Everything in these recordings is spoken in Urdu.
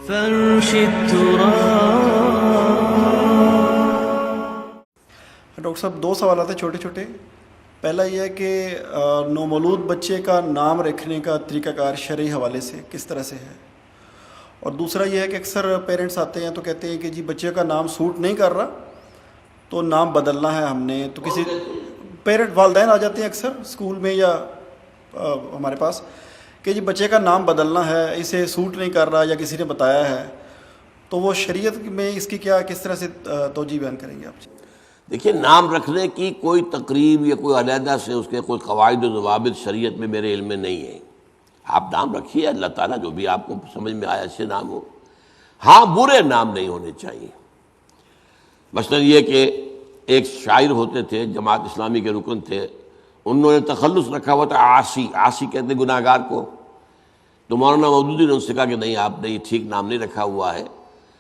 فرش التراب. ڈاکٹر صاحب 2 سوالات ہیں چھوٹے چھوٹے. پہلا یہ ہے کہ نومولود بچے کا نام رکھنے کا طریقہ کار شرعی حوالے سے کس طرح سے ہے، اور دوسرا یہ ہے کہ اکثر پیرنٹس آتے ہیں تو کہتے ہیں کہ جی بچے کا نام سوٹ نہیں کر رہا تو نام بدلنا ہے ہم نے. تو کسی پیرنٹ والدین آ جاتے ہیں اکثر اسکول میں یا ہمارے پاس کہ جی بچے کا نام بدلنا ہے، اسے سوٹ نہیں کر رہا یا کسی نے بتایا ہے، تو وہ شریعت میں اس کی کس طرح سے توجہ بیان کریں گے آپ؟ دیکھیے، نام رکھنے کی کوئی تقریب یا کوئی علیحدہ سے اس کے کوئی قواعد و ضوابط شریعت میں میرے علم میں نہیں ہے. آپ نام رکھیے، اللہ تعالیٰ جو بھی آپ کو سمجھ میں آیا اچھے نام ہو. ہاں، برے نام نہیں ہونے چاہیے. مثلا یہ کہ ایک شاعر ہوتے تھے، جماعت اسلامی کے رکن تھے، انہوں نے تخلص رکھا ہوا تھا عاصی. عاصی کہتے ہیں گناہ گار کو. تو مولانا مودودی نے ان سے کہا کہ نہیں، آپ نے یہ ٹھیک نام نہیں رکھا ہوا ہے،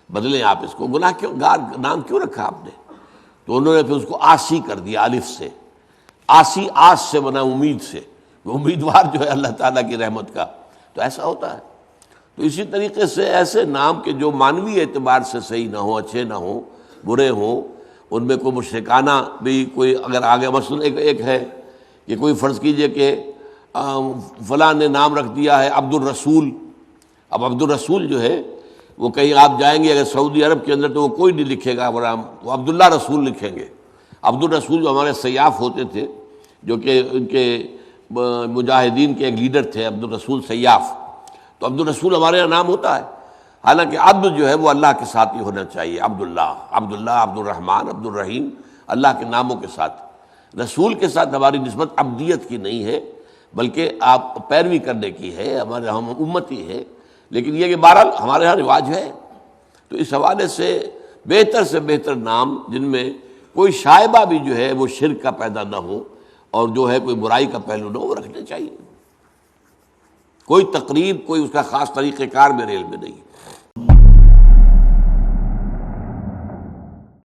بدلیں آپ اس کو. گناہ کیوں گار نام کیوں رکھا آپ نے؟ تو انہوں نے پھر اس کو آسی کر دیا، الف سے. آسی آس سے بنا امید سے، امیدوار جو ہے اللہ تعالیٰ کی رحمت کا. تو ایسا ہوتا ہے. تو اسی طریقے سے ایسے نام کے جو معنوی اعتبار سے صحیح نہ ہوں، اچھے نہ ہوں، برے ہوں، ان میں کوئی مشرکانہ بھی کوئی اگر آگے مثلا ایک ہے کہ کوئی فرض کیجئے کہ فلاں نے نام رکھ دیا ہے عبد الرسول. اب عبد الرسول جو ہے وہ کہیں آپ جائیں گے اگر سعودی عرب کے اندر تو وہ کوئی نہیں لکھے گا نام، وہ عبداللہ رسول لکھیں گے. عبد الرسول جو ہمارے سیاف ہوتے تھے، جو کہ ان کے مجاہدین کے ایک لیڈر تھے عبد الرسول سیاف. تو عبد الرسول ہمارے یہاں نام ہوتا ہے، حالانکہ عبد جو ہے وہ اللہ کے ساتھ ہی ہونا چاہیے. عبداللہ، عبد الرحمن، عبد الرحیم، اللہ کے ناموں کے ساتھ. رسول کے ساتھ ہماری نسبت عبدیت کی نہیں ہے، بلکہ آپ پیروی کرنے کی ہے، ہمارے ہم امتی ہے. لیکن یہ کہ بہرحال ہمارے یہاں رواج ہے. تو اس حوالے سے بہتر نام جن میں کوئی شائبہ بھی جو ہے وہ شرک کا پیدا نہ ہو اور جو ہے کوئی برائی کا پہلو نہ ہو، وہ رکھنے چاہیے. کوئی تقریب، کوئی اس کا خاص طریقہ کار میرے علم میں نہیں.